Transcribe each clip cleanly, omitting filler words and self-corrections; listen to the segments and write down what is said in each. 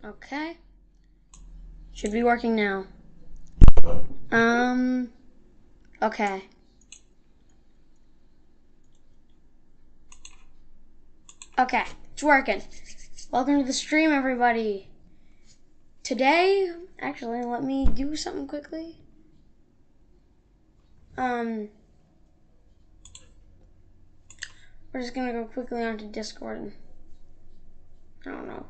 Okay. Should be working now. Okay. Okay, it's working. Welcome to the stream, everybody. Today, actually, let me do something quickly. We're just gonna go quickly onto Discord and I don't know.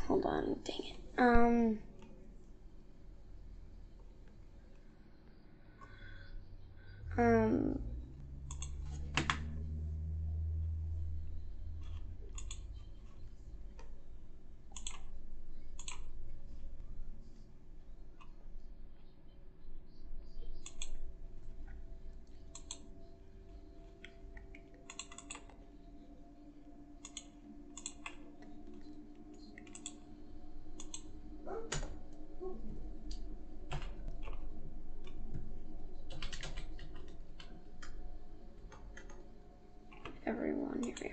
Hold on, dang it. Everyone, here we are.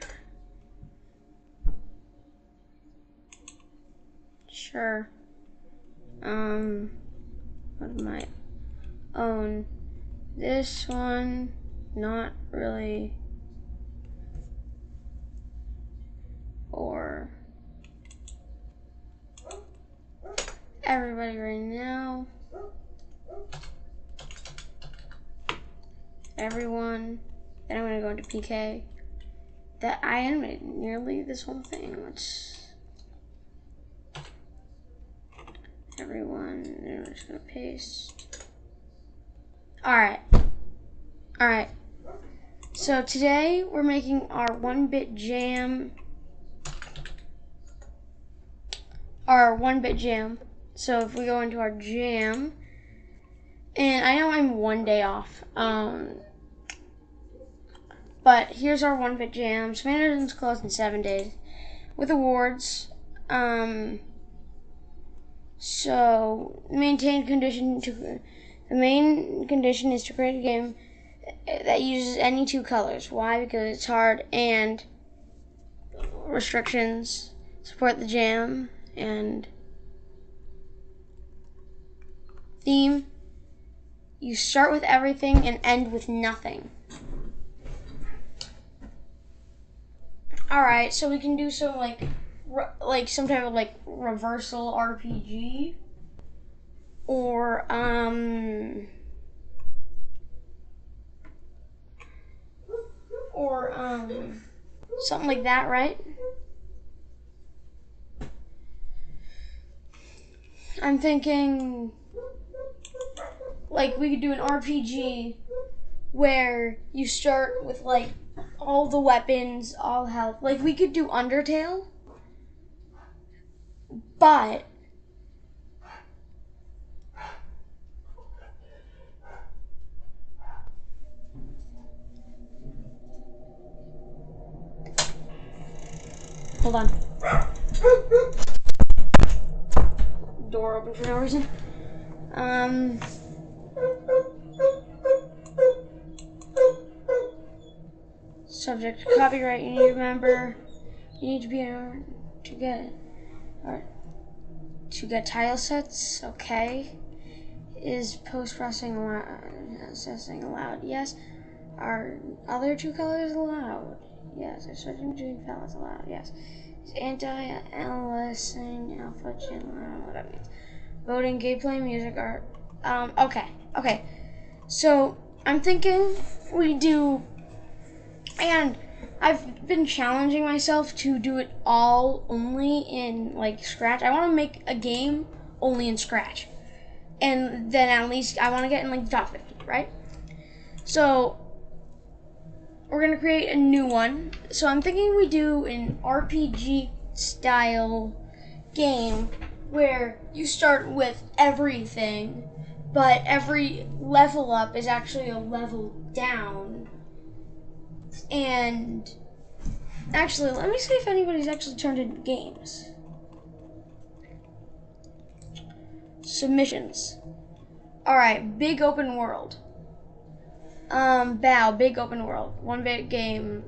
Sure. What am I own? This one, not really. Or everybody right now. Everyone. Then I'm gonna go into PK. That I animated nearly this whole thing. Let's everyone. And I'm just gonna paste. Alright. So today we're making our 1-bit jam. So if we go into our jam, and I know I'm 1 day off, but here's our 1-bit jam. Mandarin's closed in 7 days with awards. So the main condition is to create a game that uses any 2 colors. Why? Because it's hard, and restrictions, support the jam, and theme. You start with everything and end with nothing. Alright, so we can do some like some type of like reversal RPG, or something like that, right? I'm thinking like we could do an RPG where you start with like all the weapons, all health. Like we could do Undertale, but hold on. Door open for no reason. Subject to copyright. You need to remember. You need to be in order to get tile sets. Okay. Is post-processing allowed? Yes. Are other 2 colors allowed? Yes. Are switching between palettes allowed? Yes. Is anti-aliasing alpha channel? I don't know what that means. Voting, gameplay, music, art. Okay. So I'm thinking we do, and I've been challenging myself to do it all only in like Scratch. I want to make a game only in Scratch, and then at least I want to get in like the top 50, right? So we're gonna create a new one. So I'm thinking we do an RPG style game where you start with everything, but every level up is actually a level down. And actually, let me see if anybody's actually turned in games. Submissions. Alright, big open world. Bow, big open world. 1-bit game.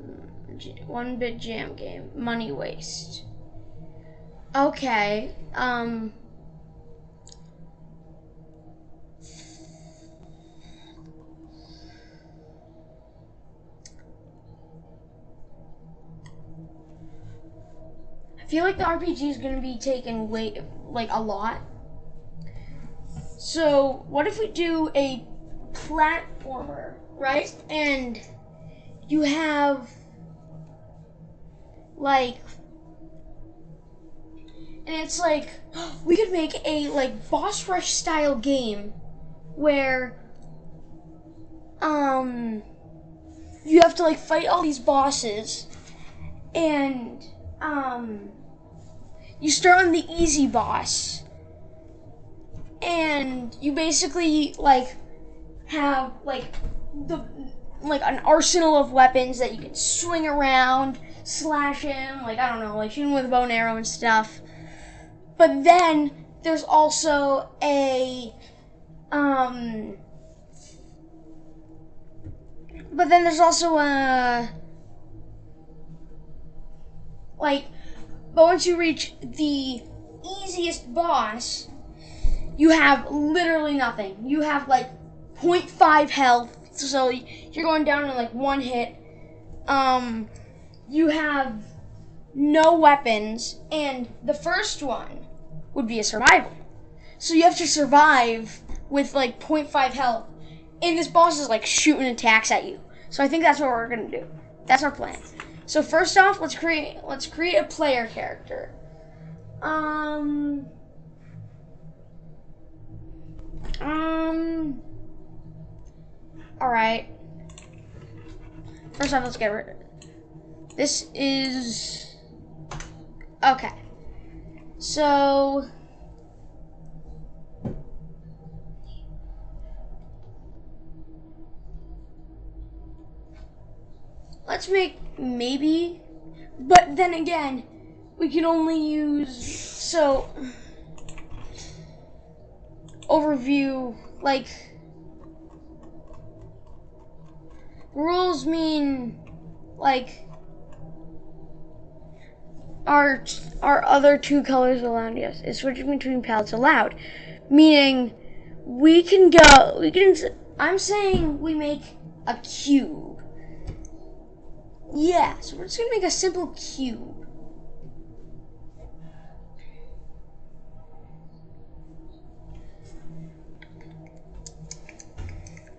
1-bit jam game. Money waste. Okay. I feel like the RPG is gonna be taken like a lot. So what if we do a platformer, right? And you have like, and it's like we could make a like boss rush style game where you have to like fight all these bosses, and you start on the easy boss, and you basically like have like an arsenal of weapons that you can swing around, slash him, like I don't know, like shoot him with a bow and arrow and stuff. But then there's also a but once you reach the easiest boss, you have literally nothing. You have like 0.5 health, so you're going down in like one hit. You have no weapons, and the first one would be a survival. So you have to survive with like 0.5 health, and this boss is like shooting attacks at you. So I think that's what we're gonna do. That's our plan. So first off, let's create a player character. Alright. First off, let's get rid of it. This is... Okay. So... let's make maybe... But then again, we can only use... So... Overview, like... Rules mean, like... Our other two colors allowed, yes. Is switching between palettes allowed. Meaning, I'm saying we make a cube. Yeah, so we're just gonna make a simple cube.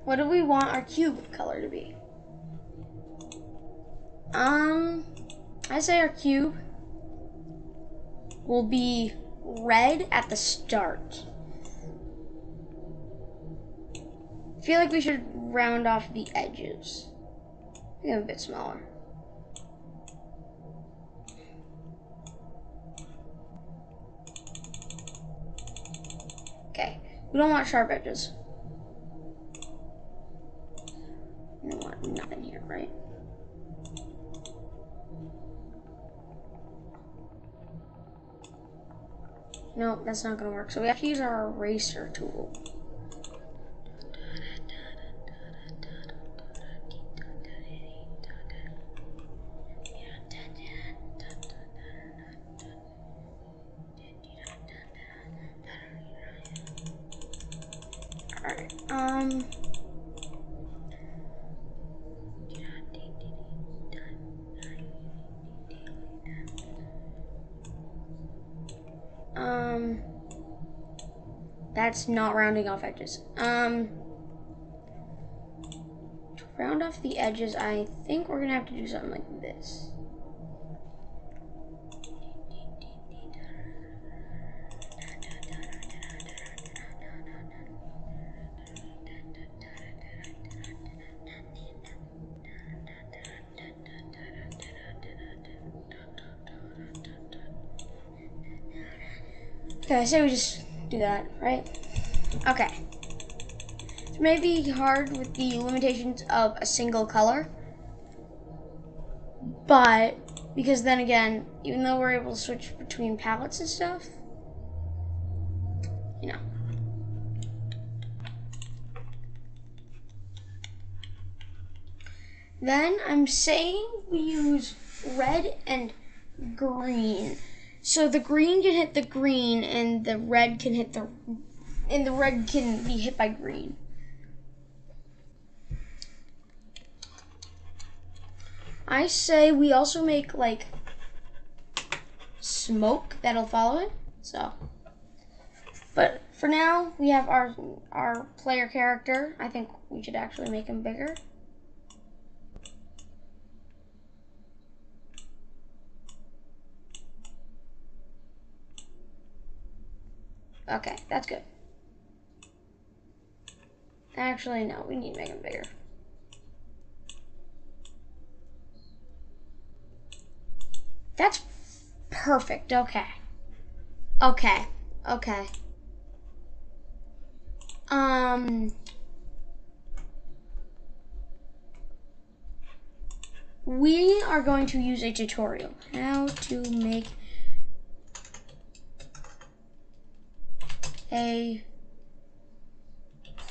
What do we want our cube color to be? I say our cube will be red at the start. I feel like we should round off the edges. Make them a bit smaller. Okay, we don't want sharp edges. We don't want nothing here, right? No, that's not gonna work. So we have to use our eraser tool. Alright, that's not rounding off edges. To round off the edges, I think we're gonna have to do something like this. Okay, I say we just do that, right? Okay. It may be hard with the limitations of a single color, but because then again, even though we're able to switch between palettes and stuff, you know. Then I'm saying we use red and green. So the green can hit the green and the red can hit the red can be hit by green. I say we also make like smoke that'll follow it. So, but for now we have our player character. I think we should actually make him bigger. Okay, that's good. Actually, no, we need to make him bigger. That's perfect. Okay. Okay. Okay. We are going to use a tutorial. How to make a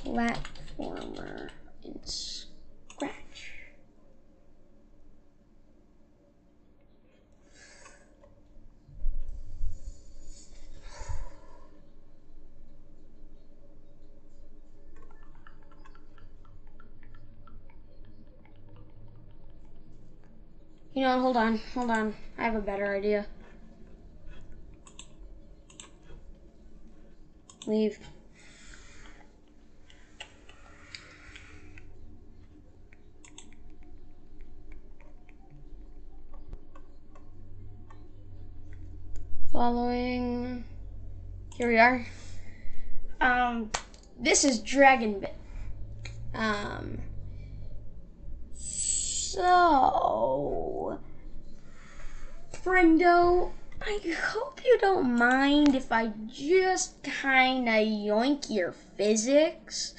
platformer in Scratch. You know, hold on. I have a better idea. Leave. Following. Here we are. This is DragonBit. So, friendo, I hope you don't mind if I just kinda yoink your physics.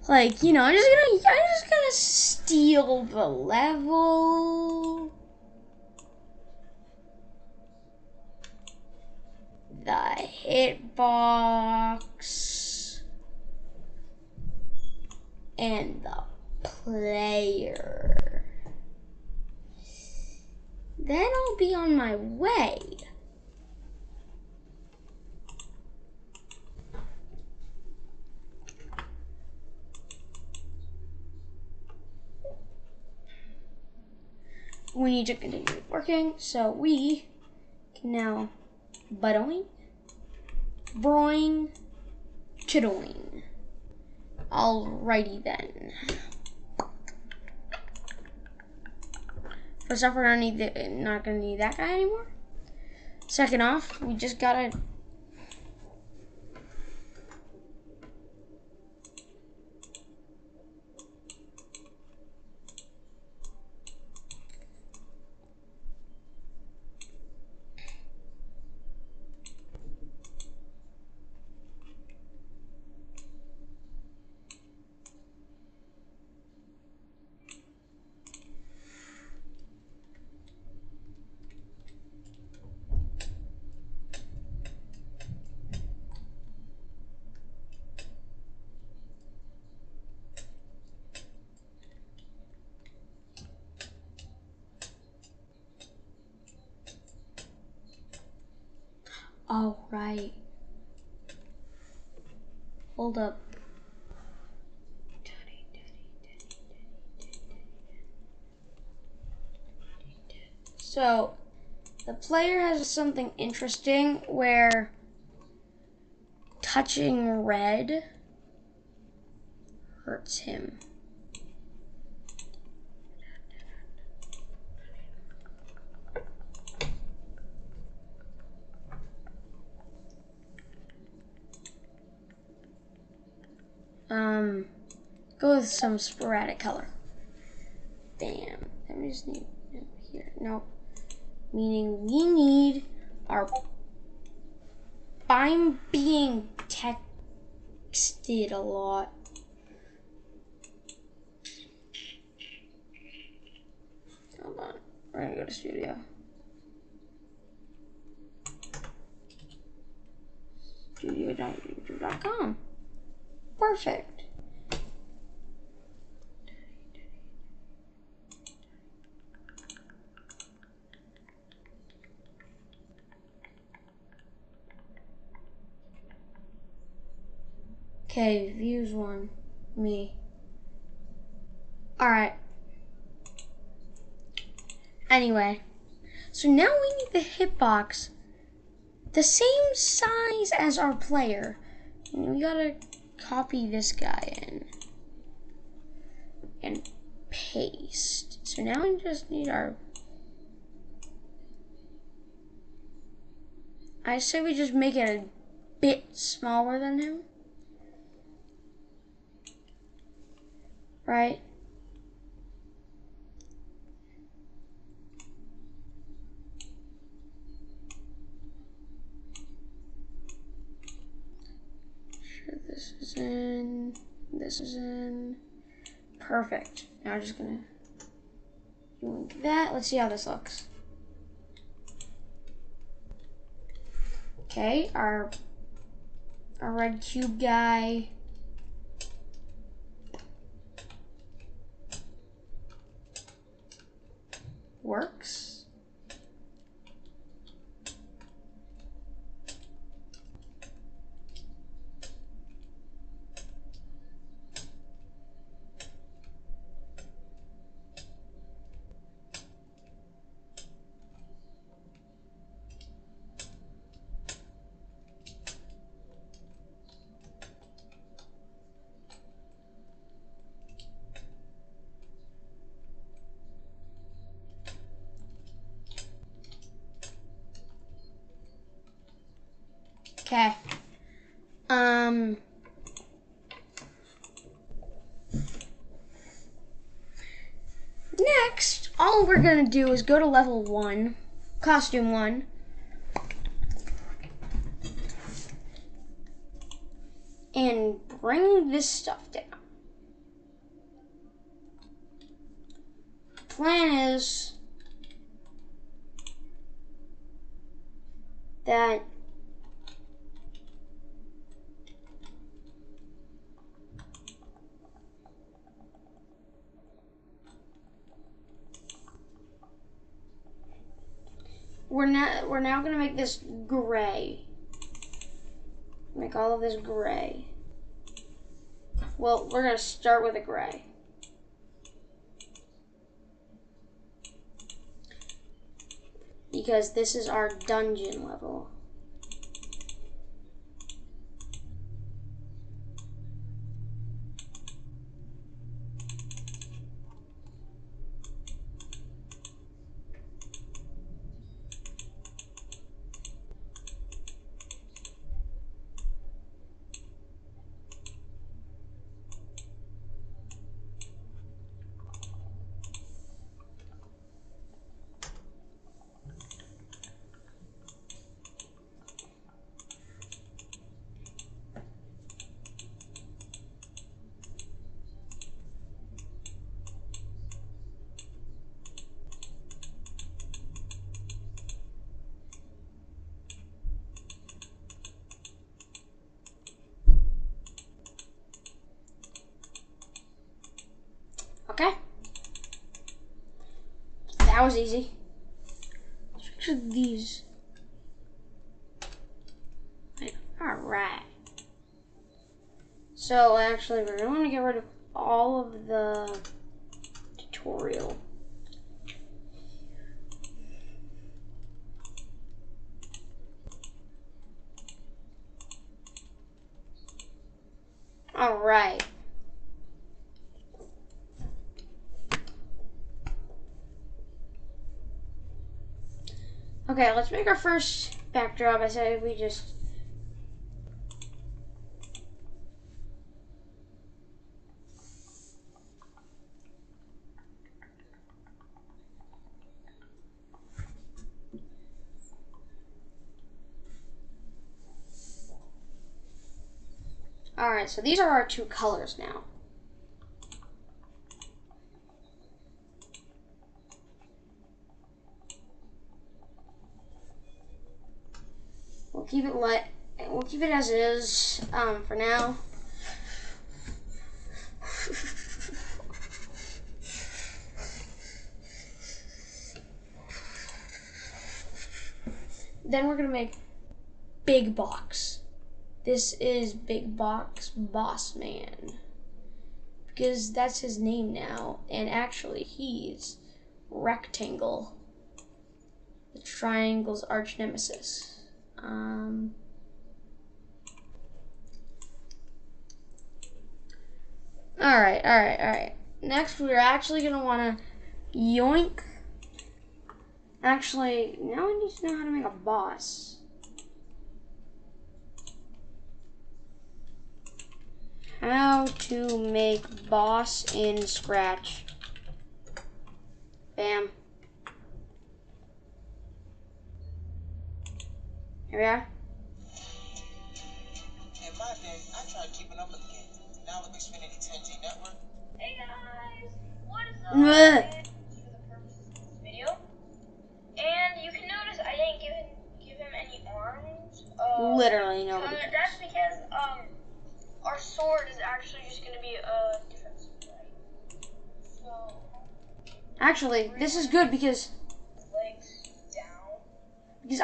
Like, you know, I'm just gonna steal the level. The hitbox. And the player. Then I'll be on my way. We need to continue working, so we can now buttoing, broing, chidoing. Alrighty then. First off, we're not gonna need that guy anymore. Second off, we just gotta all right. Hold up. So, the player has something interesting where touching red hurts him. Go with some sporadic color. Bam. I just need here. Nope. Meaning we need our. I'm being texted a lot. Hold on. We're gonna go to studio. Studio.youtube.com. Perfect. Okay, views 1. Me. Alright. Anyway. So now we need the hitbox the same size as our player. And we gotta copy this guy in. And paste. So now we just need our... I say we just make it a bit smaller than him. Right? Sure, this is in. This is in. Perfect. Now we're just gonna do that. Let's see how this looks. Okay, our red cube guy. Works. Okay. Next, all we're gonna do is go to level 1, costume 1. And bring this stuff down. Plan is that we're now gonna make this gray. Make all of this gray. Well, we're gonna start with a gray. Because this is our dungeon level. Okay? That was easy. Let's make sure these. Alright. So actually we're going to get rid of all of the tutorial. Alright. Okay, let's make our first backdrop. I said we just... Alright, so these are our two colors now. We'll keep it light. We'll keep it as is for now. Then we're gonna make big box. This is big box Boss Man. Because that's his name now. And actually, he's Rectangle. The triangle's arch nemesis. Alright. Next, we're actually going to want to yoink. Actually, now I need to know how to make a boss. How to make boss in Scratch. Bam. Here we are. In my day, I tried keeping up with the game. Now with Xfinity 10G network. Hey guys, what is up? Bleh. And for the purposes of this video, and you can notice I didn't give him any arms. Literally nobody That's cares. because our sword is actually just gonna be a different sprite. So Actually, this is good because legs down,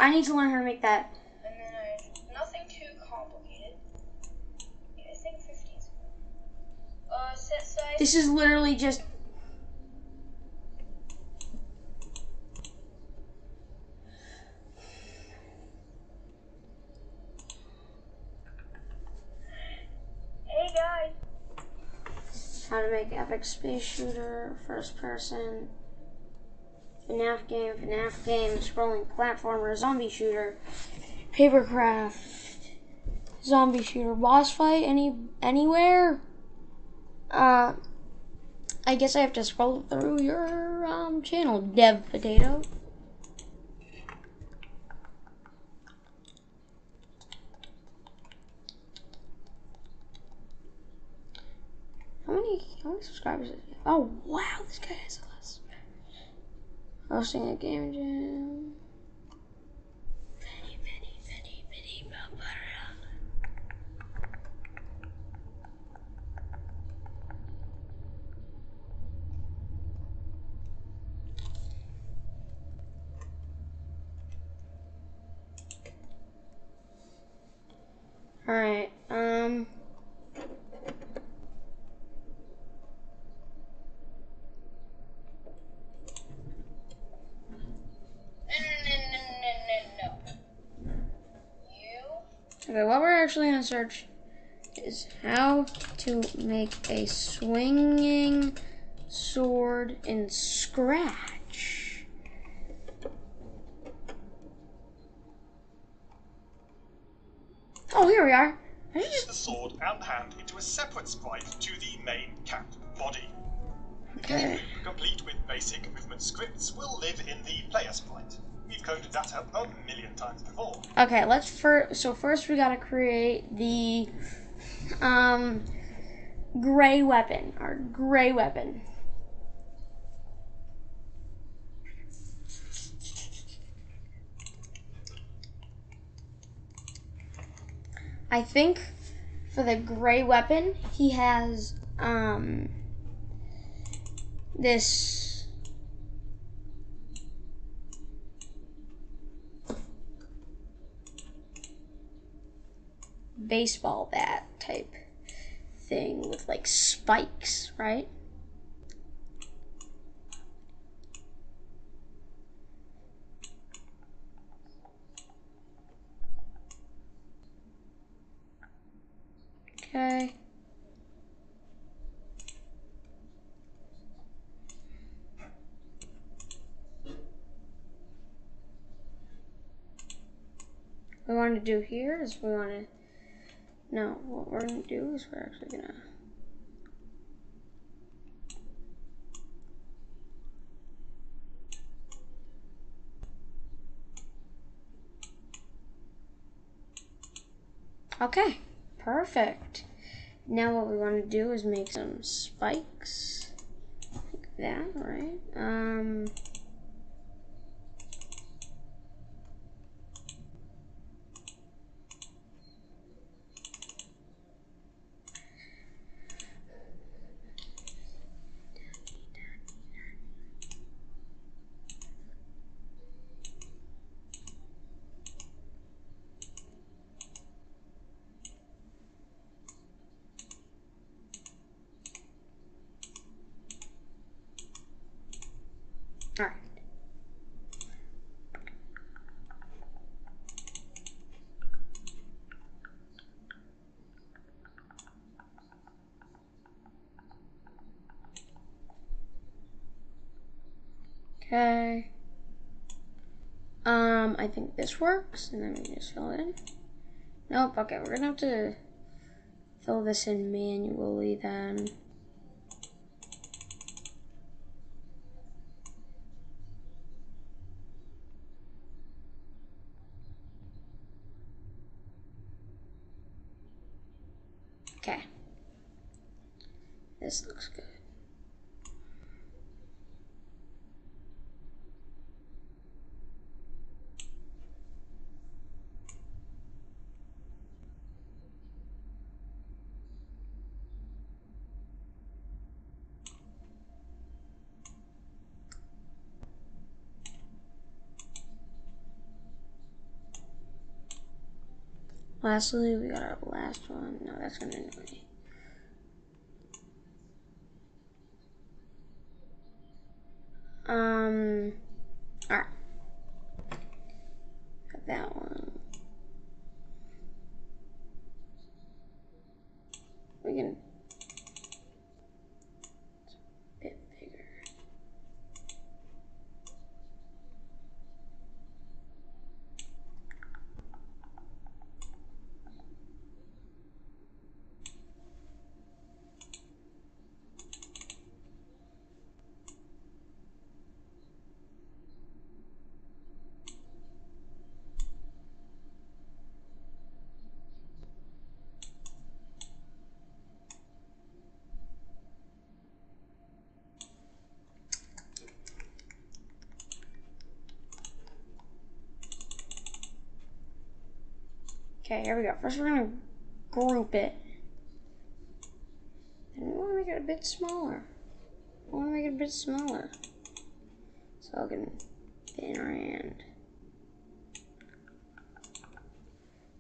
I need to learn how to make that. and then nothing too complicated. Yeah, I think 50 is good. Set size. This is literally just. Hey guys. How to make epic space shooter, first person, FNAF game, scrolling platformer, zombie shooter, papercraft, zombie shooter, boss fight, anywhere. I guess I have to scroll through your channel, Dev Potato. How many subscribers is he? Oh wow, this guy has a lot. Hosting a game jam. Alright, No. You. okay, what we're actually gonna search is how to make a swinging sword in Scratch. Oh, here we are. I should just. The sword and hand into a separate sprite to the main cat body. Okay. Complete with basic movement scripts will live in the player sprite. We've coded that up a million times before. Okay, first we gotta create the gray weapon. Our gray weapon. I think for the gray weapon he has this baseball bat type thing with like spikes, right? Okay. What we want to do here is what we're going to do is we're actually going to okay, perfect. Now what we want to do is make some spikes like that, right? All right. Okay. I think this works, and then we just fill it in. Nope. Okay, we're gonna have to fill this in manually then. Okay. This looks good. Lastly, we got our last one. No, that's gonna annoy me. Alright. Got that one. We can. It's a bit bigger. Okay, here we go. First, we're gonna group it. And we want to make it a bit smaller. So I can fit in our hand.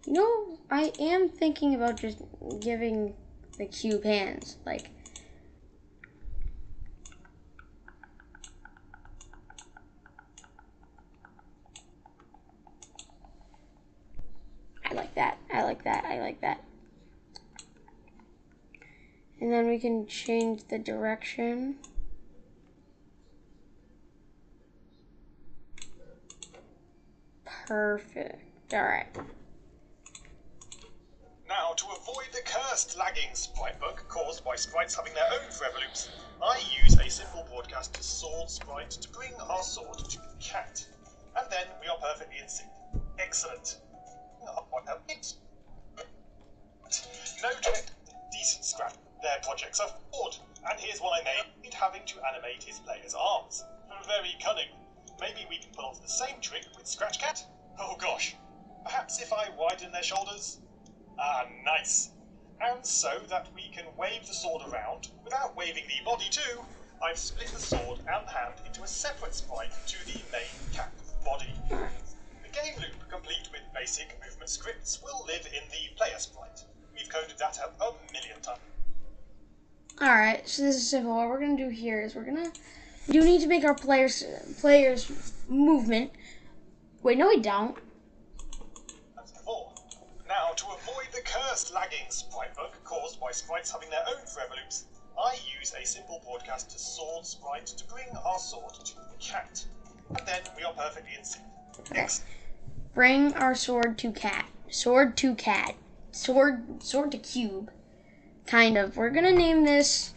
You know, I am thinking about just giving the cube hands. Like, I like that. And then we can change the direction. Perfect. All right. Now, to avoid the cursed lagging sprite bug caused by sprites having their own forever loops, I use a simple broadcast to sword sprite to bring our sword to cat. And then we are perfectly in sync. Excellent. No decent scrap. Their projects are flawed, and here's one I made having to animate his player's arms. Very cunning. Maybe we can pull off the same trick with Scratch Cat? Oh gosh. Perhaps if I widen their shoulders? Ah, nice. And so that we can wave the sword around without waving the body too, I've split the sword and hand into a separate sprite to the main cat body. The game loop, complete with basic movement scripts, will live in the player sprite. We've coded that up a million times. Alright, so this is simple. What we're gonna do here is we do need to make our players movement. Wait, no we don't. As before. Now, to avoid the cursed lagging sprite bug caused by sprites having their own forever loops, I use a simple broadcast to sword sprite to bring our sword to the cat. And then we are perfectly in sync. Okay. Bring our sword to cat. Sword to cat. Sword to cube. Kind of. We're gonna name this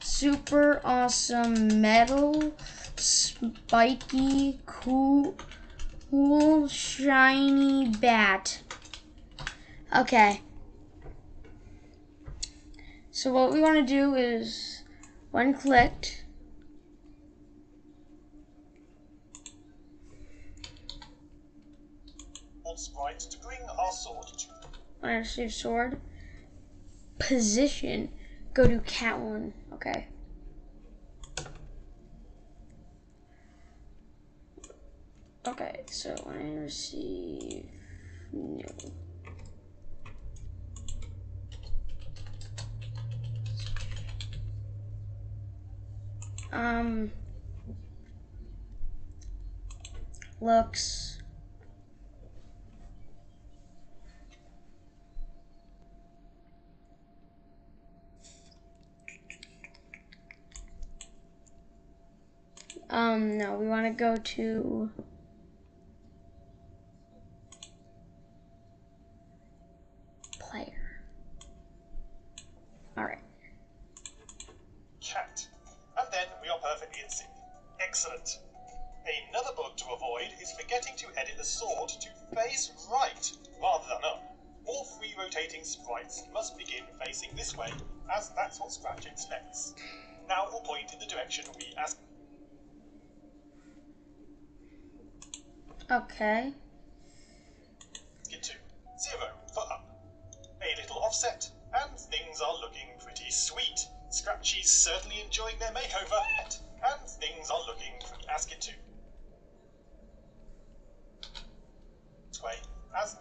Super Awesome Metal Spiky Cool Shiny Bat. Okay. So what we want to do is, when clicked, sprite to bring our sword to when I receive sword, position, go to cat 1. Okay. Okay, so when I receive no. Looks no, we want to go to player. All right. Cat. And then we are perfectly in sync. Excellent. Another bug to avoid is forgetting to edit the sword to face right rather than up. All free rotating sprites must begin facing this way, as that's what Scratch expects. Now we'll point in the direction we ask. Okay. Get to 0 for up. A little offset, and things are looking pretty sweet. Scratchy's certainly enjoying their makeover, and things are looking pretty ask it to. This way, as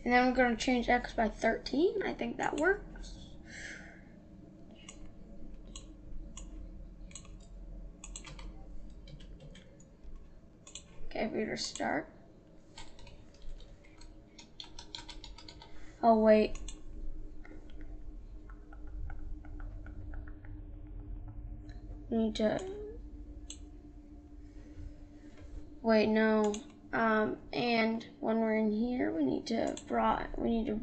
And then we're going to change X by 13. I think that works. Okay, reader start. Oh, wait. We need to... Wait, no. And when we're in here, we need to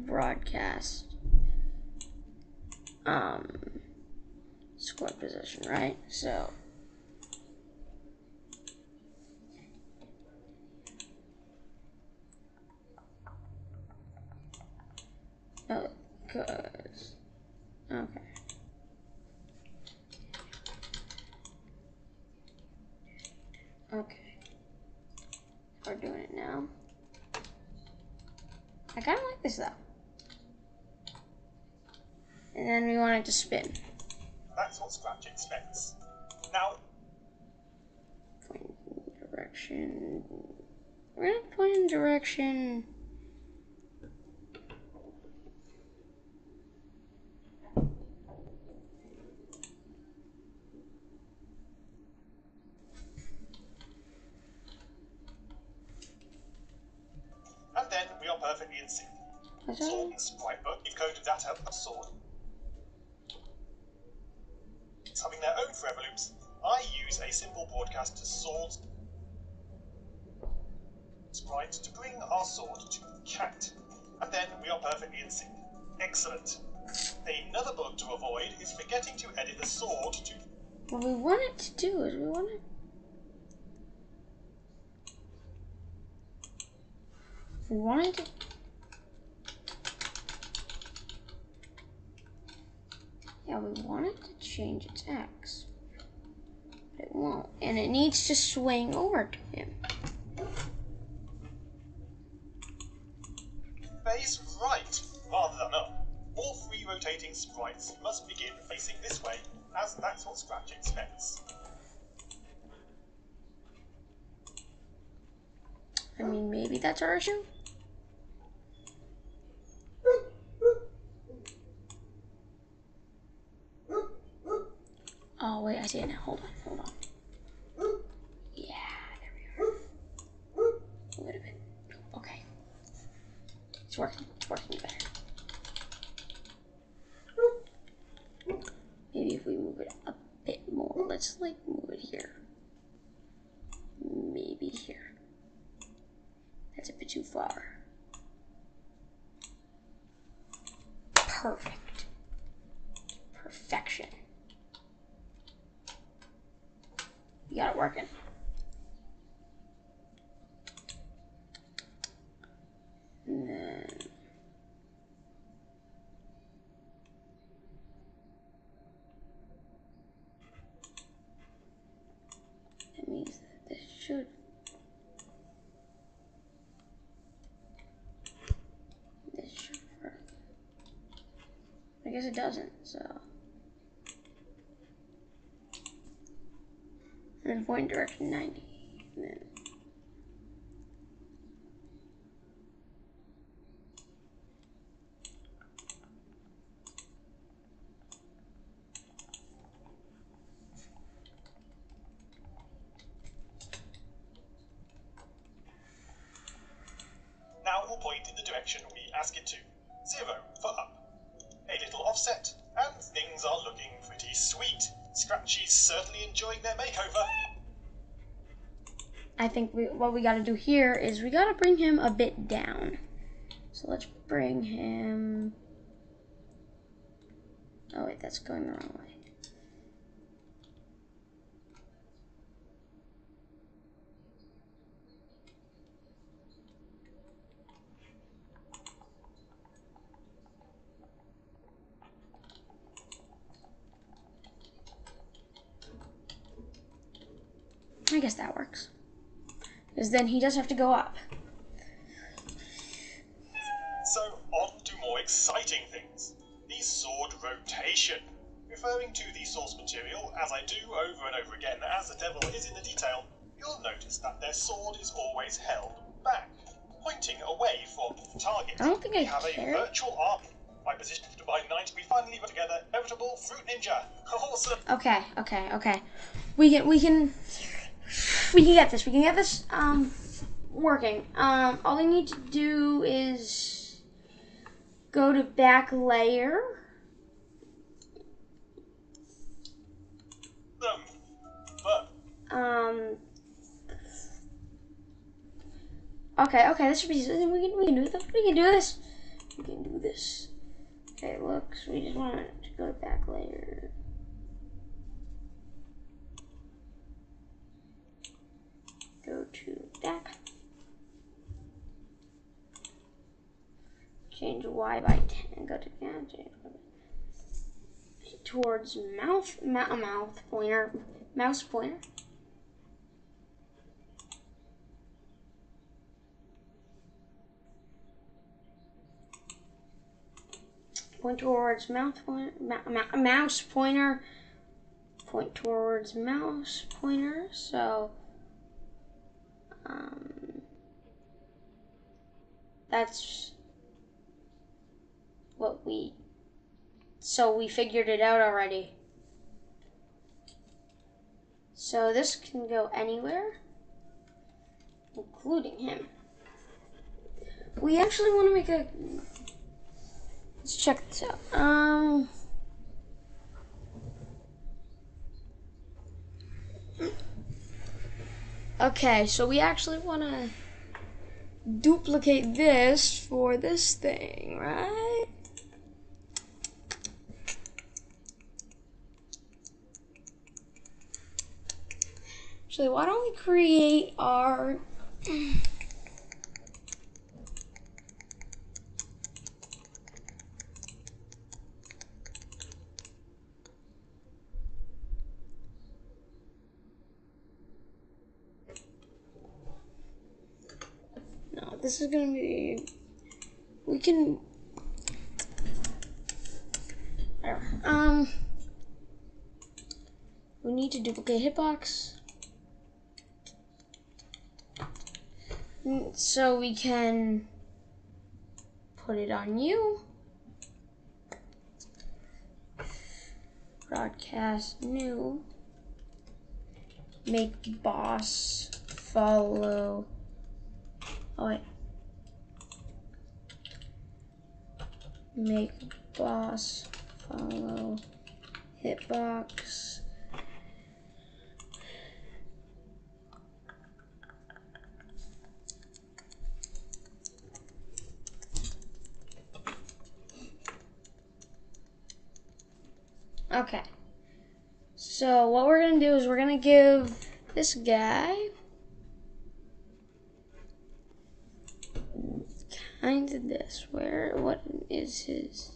broadcast squad position, right? So because okay. Okay. We're doing it now. I kind of like this though. And then we want it to spin. that's what Scratch expects. Now, Point in direction. We're gonna point in direction. and then we are perfectly in sync. That's all. Sword and sprite bug, you've coded that up a sword. It's having their own forever loops. I use a simple broadcast to sword sprite to bring our sword to cat. And then we are perfectly in sync. Excellent. Another bug to avoid is forgetting to edit the sword to What we want it to do is we want it to we want it to change its X. But it won't. And it needs to swing over to him. face right rather than up. All free rotating sprites must begin facing this way, as that's what Scratch expects. I mean, maybe that's our issue. Oh, wait, I see it now. Hold on. Yeah, there we are. A little bit. Okay. It's working better. Maybe if we move it a bit more. Let's, like, move it here. Maybe here. That's a bit too far. Perfect. Perfection. You got it working. And then that means that this should work. I guess it doesn't, so. And then point direction 90. And then point in the direction we ask it to. 0 for up. A little offset, and things are looking pretty sweet. Scratchy's certainly enjoying their makeover. I think what we gotta do here is we gotta bring him a bit down. So let's bring him... Oh wait, that's going the wrong way. I guess that works. Because then he does have to go up. So, on to more exciting things. The sword rotation. Referring to the source material, as I do over and over again, as the devil is in the detail, you'll notice that their sword is always held back, pointing away from the target. I don't think I have care. a virtual arm. My position to Divine Knight, we finally got together. Inevitable Fruit Ninja. Awesome. Okay. We can get this. We can get this working. All we need to do is go to back layer. Okay, this should be. We can do this. We can do this. Okay, look. So we just want to go to back layer. Go to back. Change Y by 10. Go to towards mouse pointer. Point towards mouse pointer. Point towards mouse pointer. So that's what we. So we figured it out already. So this can go anywhere, including him. We actually want to make a. Let's check this out. Okay, so we actually want to duplicate this for this thing, right? Actually, why don't we create our... No, this is gonna be... We can... We need to duplicate hitbox. So we can put it on you. Broadcast new. Make boss follow. Oh wait. Make boss follow hitbox. Okay, so what we're gonna do is we're gonna give this guy kind of this. What is his?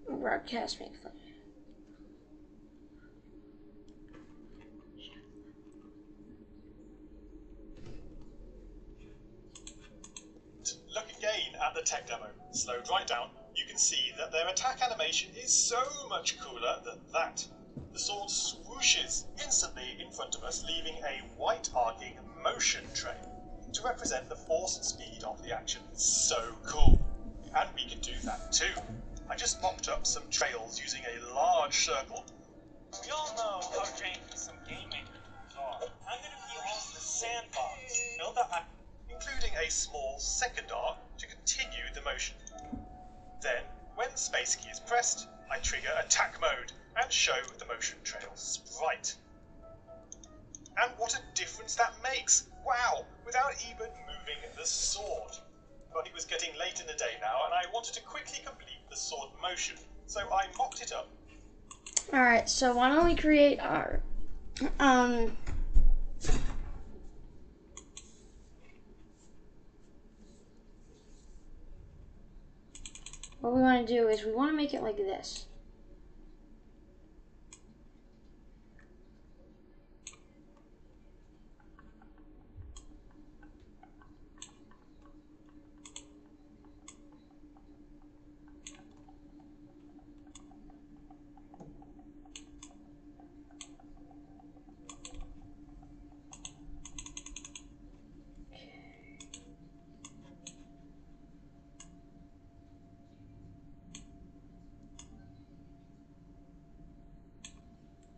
Broadcast make fun. Look again at the tech demo. Slowed right down, you can see that their attack animation is so much cooler than that. The sword swooshes instantly in front of us, leaving a white arcing motion trail. to represent the force and speed of the action. It's so cool. And we can do that too. I just mocked up some trails using a large circle. We all know how janky some game maker tools are. I'm gonna be on the sandbox. Build a including a small second arc to continue the motion. Then, when space key is pressed, I trigger attack mode and show the motion trail sprite. And what a difference that makes! Wow! Without even moving the sword. But it was getting late in the day now, and I wanted to quickly complete the sword motion, so I mocked it up. Alright, so why don't we create our what we want to do is we want to make it like this.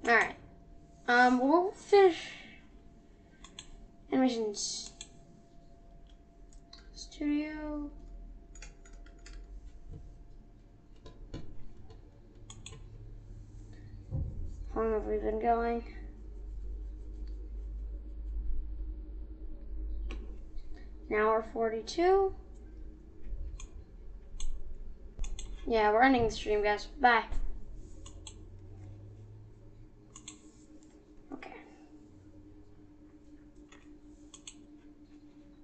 Alright. We'll finish animations studio. How long have we been going? An hour 42. Yeah, we're ending the stream, guys. Bye.